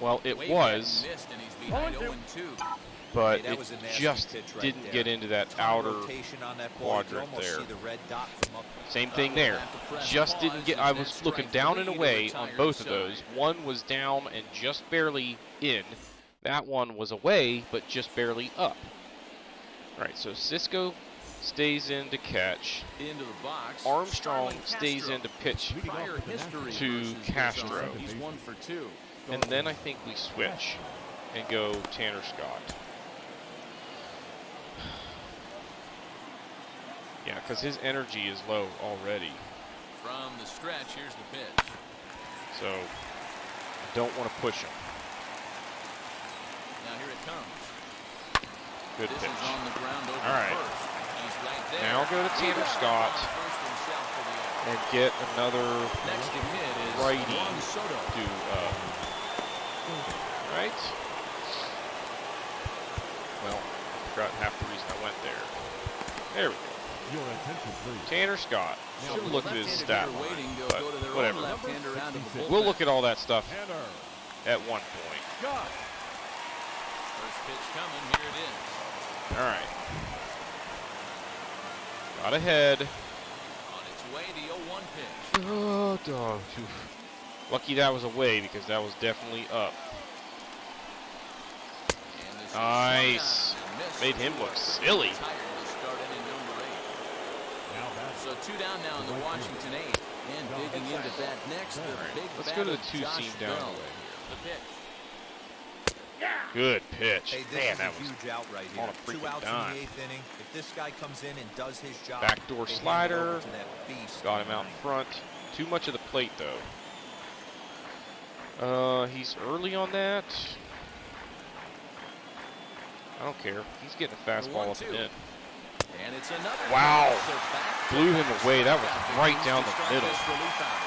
Well, it Wade was, hadn't missed, and he's behind 0-2. 0-2. but Hey, that it was a nasty just pitch right didn't there. get into that Ton outer rotation on that ball. You could quadrant almost there. see the red dot from up. Same thing there. Just didn't get, I was looking down and away on both of those. One was down and just barely in. That one was away, but just barely up. All right, so Cisco stays in to catch. Into the box. Armstrong Starling stays Castro. in to pitch. Prior history to versus this Castro. arm. He's 1 for 2. And then I think we switch and go Tanner Scott. Yeah, because his energy is low already. From the stretch, here's the pitch. So I don't want to push him. Now here it comes. Good This pitch. is on the ground over All right. first. He's right there. Now go to Tanner Scott and get another Next to hit is righty Juan Soto. to, right? Well, I forgot half the reason I went there. There we go. Your attention, please. Tanner Scott. Should have looked at his stat line, but whatever. We'll look at all that stuff Tanner. at one point. Scott. First pitch coming. Here it is. All right. Got ahead. On its way, the 0-1 pitch. Oh, dog. Lucky that was away because that was definitely up. And this is Nice. swung on and missed. Made him look silly. Tired to start inning number 8. Now that's So 2 down now in the Washington 8. And digging into that next, the big Let's bat go to the of 2 Josh seam down Bell. the way. The pitch. Good pitch. Hey, this Man, is that a was huge out right on here. a 2 freaking outs dime. in the 8th inning. If this guy comes in and does his job, Backdoor they hand it slider. over to that beast Got him out in front. Too much of the plate, though. He's early on that. I don't care. He's getting a fastball up and in. And it's another. Wow. So back to Blew him back. away. That was Big right needs down to the start middle. this relief out.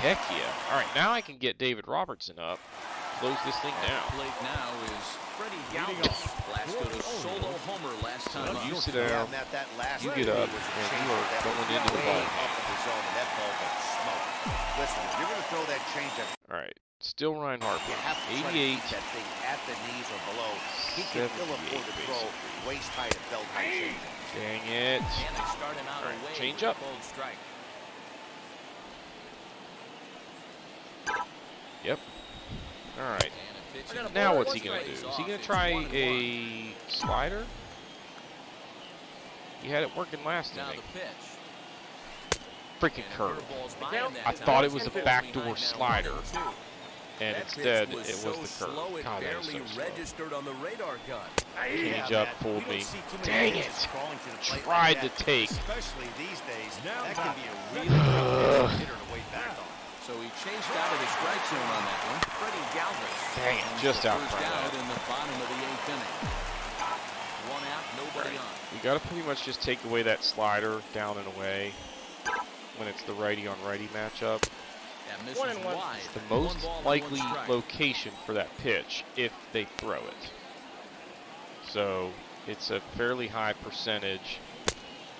Heck yeah. All right, now I can get David Robertson up. Close this thing At down. the plate now is Freddie Galvis. Blasted a solo homer last time So up. you sit down. That last You get up, was a and you changeup are that going was into the way ball. up in the zone, and that ball got smoked. Listen, if you're going to throw that changeup, All right, still Ryan you Harper. have to try to 88. keep that thing at the knees or below. He can still afford to 78 throw waist high to belt high changeup. Dang it. And they start him out All right, away change with up. a bold strike. Yep. All right. And a pitch in Now the what's he ball going to strikes do? Is he off. going to It's try 1-1. a slider? He had it working last Now inning. the pitch. Freaking And a curve. curveball's by him that I time. thought it was a Behind backdoor now, slider, 1-2. and That instead pitch it was so the slow curve. it God, that is barely so slow. registered on the radar gun. Change up, fooled me. Dang it. Tried to take. Especially these days, Now that can back. be a really tough hitter to wait back on. So he chased out of the strike zone on that one. Freddie Galvis. Dang it, And just the out first front of out that. in the bottom of the 8th inning. 1 out, nobody on. You got to pretty much just take away that slider down and away when it's the righty on righty matchup. That misses 1-1. wide. It's the 1 most ball, 1 likely strike. location for that pitch if they throw it. So it's a fairly high percentage.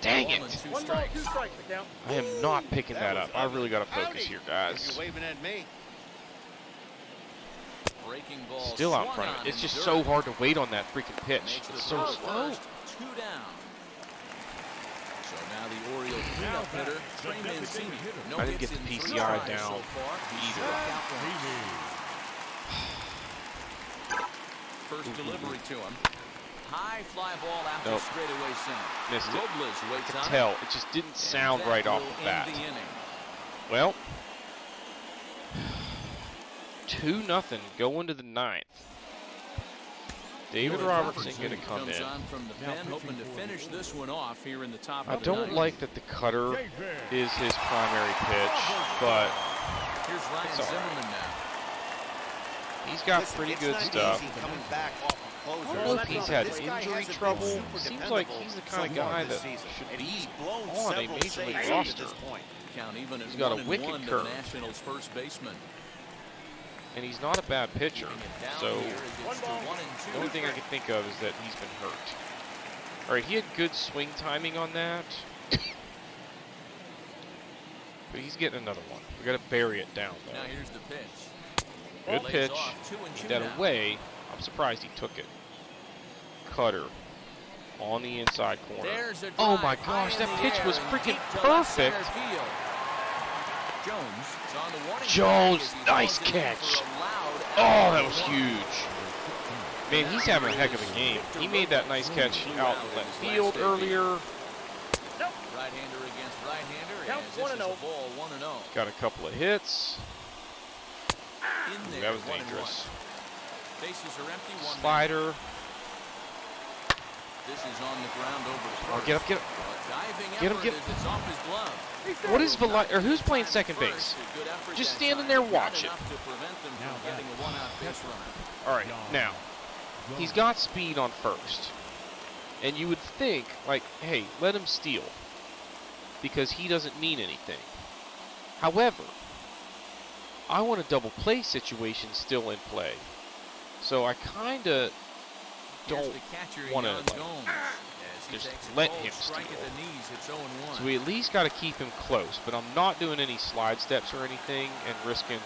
Dang Ball and it! 2 1 ball, strikes. 2 strikes, the count. I am not picking that up. I really got to focus Howdy. here, If guys. you're waving at me. Breaking ball Still out swung front. on It's in just dirt. so hard to wait on that freaking pitch. Makes It's the so first slow. first, 2 down. So now the Orioles cleanup hitter, Trey Turner. No I didn't hits get the in 3 PCI tries down so far. He either. struck out once. First delivery to him. High fly ball after Nope. straightaway center. Missed it. Robles I waits could on tell. it. It just didn't And sound that right off will the end bat. the inning. Well, 2-0 going to the 9th. David Robertson going to come Comes in. on from the Now pen, hoping to finish this one off here in the top I of the don't ninth. like that the cutter David. is his primary pitch, but Here's Ryan It's all right. Zimmerman now. he's got Listen, pretty it's good not stuff. easy coming back off of I closers. don't know if he's had This guy injury hasn't been trouble. super Seems like dependable he's the so kind of far guy this that season. should And be he's blown on a several major league saves roster. to this point. Count even He's at got a 1-1 wicked to curve. the Nationals' first baseman. And he's not a bad pitcher. Keeping it down So here as it's 1 to ball. 1 and 2. the only thing I can think of is that he's been hurt. All right, he had good swing timing on that. But he's getting another one. We got to bury it down, Now though. here's the pitch. Good Lays pitch. off, 2 and 2 Get that now. away. I'm surprised he took it. Cutter on the inside corner. There's a Oh drive my high gosh, in that the pitch air was and freaking deep to left center perfect. field. Jones is on the warning Jones, track as he nice hauls it in catch. for a loud Oh, that out. was huge. Man, he's having a heck of a game. He made that nice catch out in left field earlier. Right-hander against right-hander, and Counts this is 1-0. a ball 1-0. Got a couple of hits. In there, That was 1-1. dangerous. Bases are empty, 1 man. Slider. This is on the ground over to Oh, first. get up, get up. Diving Get him, effort get as it's off his glove. What is or who's playing second First, base? a good effort Just that standing time, there not watching. enough to prevent them Now from getting a one-out base runner. All right, now he's got speed on first. And you would think, like, hey, let him steal, because he doesn't mean anything. However, I want a double play situation still in play. So I kind of don't want to just let him steal. So we at least got to keep him close, but I'm not doing any slide steps or anything and risking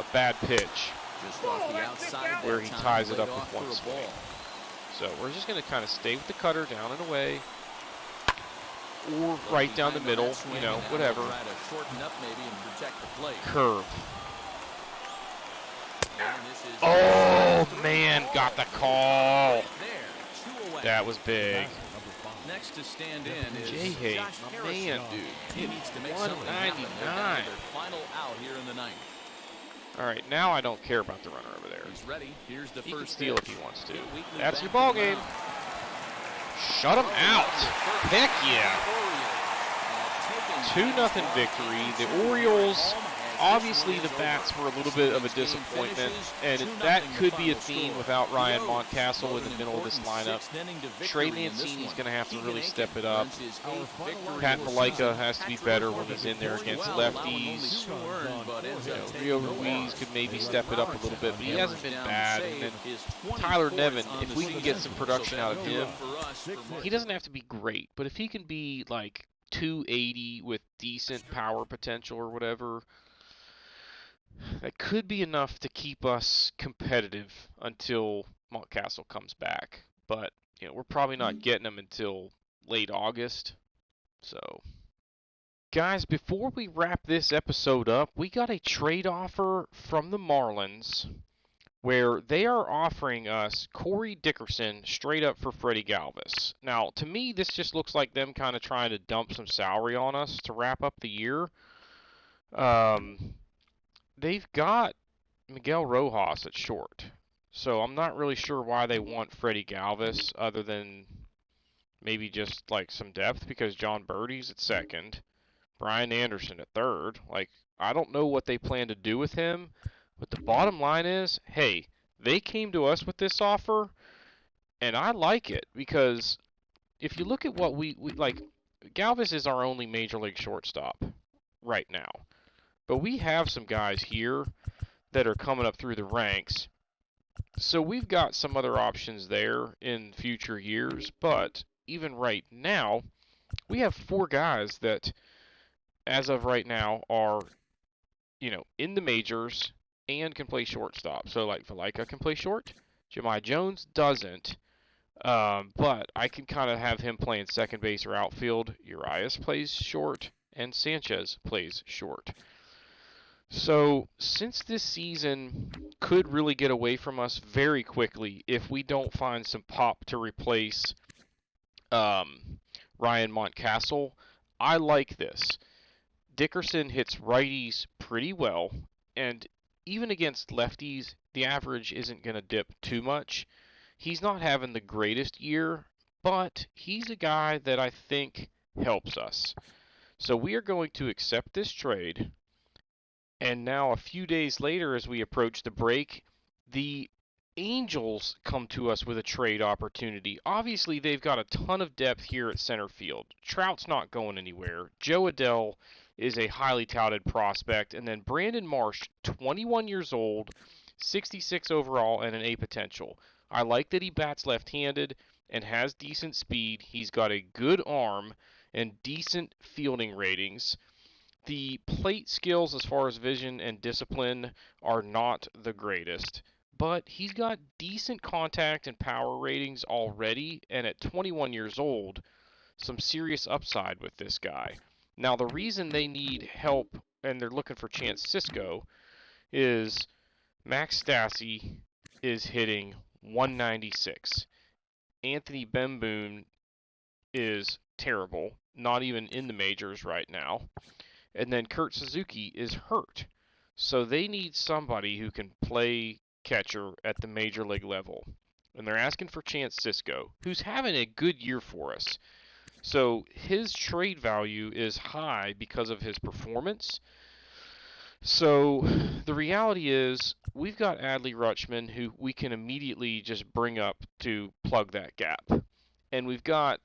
a bad pitch where he ties it up with one swing. So we're just going to kind of stay with the cutter down and away, or right down the middle, you know, whatever. Curve. Oh, man, got the call. That was big. Next to stand in is J-Hay, man, dude. He needs to make some 199. final out here in the ninth. All right, now I don't care about the runner over there. He's ready. Here's the He first can steal pitch. if he wants to. That's your ball game. Shut him out. Heck yeah. 2-0 victory. The Orioles, obviously the bats were a little bit of a disappointment, and that could be a theme without Ryan Mountcastle in the middle of this lineup. Trey Mancini's going to have to really step it up. Pat Malika has to be better when he's in there against lefties. Rio Ruiz could maybe step it up a little bit, but he hasn't been bad. And then Tyler Nevin, if we can get some production out of him, he doesn't have to be great, but if he can be like 280 with decent power potential or whatever, that could be enough to keep us competitive until Mountcastle comes back. But, you know, we're probably not getting him until late August. So, guys, before we wrap this episode up, we got a trade offer from the Marlins where they are offering us Corey Dickerson straight up for Freddie Galvis. Now, to me, this just looks like them kind of trying to dump some salary on us to wrap up the year. They've got Miguel Rojas at short, so I'm not really sure why they want Freddie Galvis other than maybe just like some depth, because John Birdie's at second, Brian Anderson at third. Like, I don't know what they plan to do with him, but the bottom line is, hey, they came to us with this offer, and I like it, because if you look at what we like, Galvis is our only major league shortstop right now. But we have some guys here that are coming up through the ranks. So we've got some other options there in future years. But even right now, we have 4 guys that, as of right now, are, you know, in the majors and can play shortstop. So, like, Valika can play short. Jahmai Jones doesn't. But I can kind of have him playing second base or outfield. Urias plays short, and Sanchez plays short. So, since this season could really get away from us very quickly if we don't find some pop to replace Ryan Mountcastle, I like this. Dickerson hits righties pretty well, and even against lefties, the average isn't going to dip too much. He's not having the greatest year, but he's a guy that I think helps us. So we are going to accept this trade. And now, a few days later, as we approach the break, the Angels come to us with a trade opportunity. Obviously, they've got a ton of depth here at center field. Trout's not going anywhere. Joe Adell is a highly touted prospect. And then Brandon Marsh, 21 years old, 66 overall, and an A potential. I like that he bats left-handed and has decent speed. He's got a good arm and decent fielding ratings. The plate skills as far as vision and discipline are not the greatest, but he's got decent contact and power ratings already, and at 21 years old, some serious upside with this guy. Now, the reason they need help and they're looking for Chance Sisco is Max Stassi is hitting 196. Anthony Bemboon is terrible, not even in the majors right now. And then Kurt Suzuki is hurt. So they need somebody who can play catcher at the major league level. And they're asking for Chance Sisco, who's having a good year for us. So his trade value is high because of his performance. So the reality is we've got Adley Rutschman, who we can immediately just bring up to plug that gap. and we've got,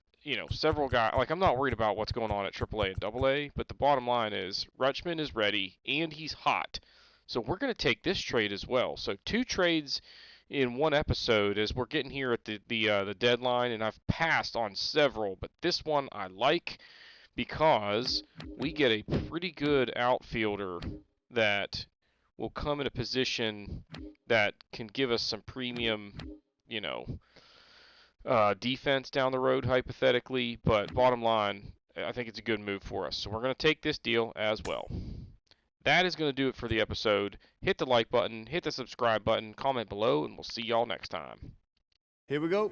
several guys. Like, I'm not worried about what's going on at AAA and AA, but the bottom line is Rutschman is ready, and he's hot. So we're going to take this trade as well. So 2 trades in one episode as we're getting here at the deadline, and I've passed on several, but this one I like because we get a pretty good outfielder that will come in a position that can give us some premium, defense down the road, hypothetically. But bottom line, I think it's a good move for us. So we're going to take this deal as well. That is going to do it for the episode. Hit the like button, hit the subscribe button, comment below, and we'll see y'all next time. Here we go.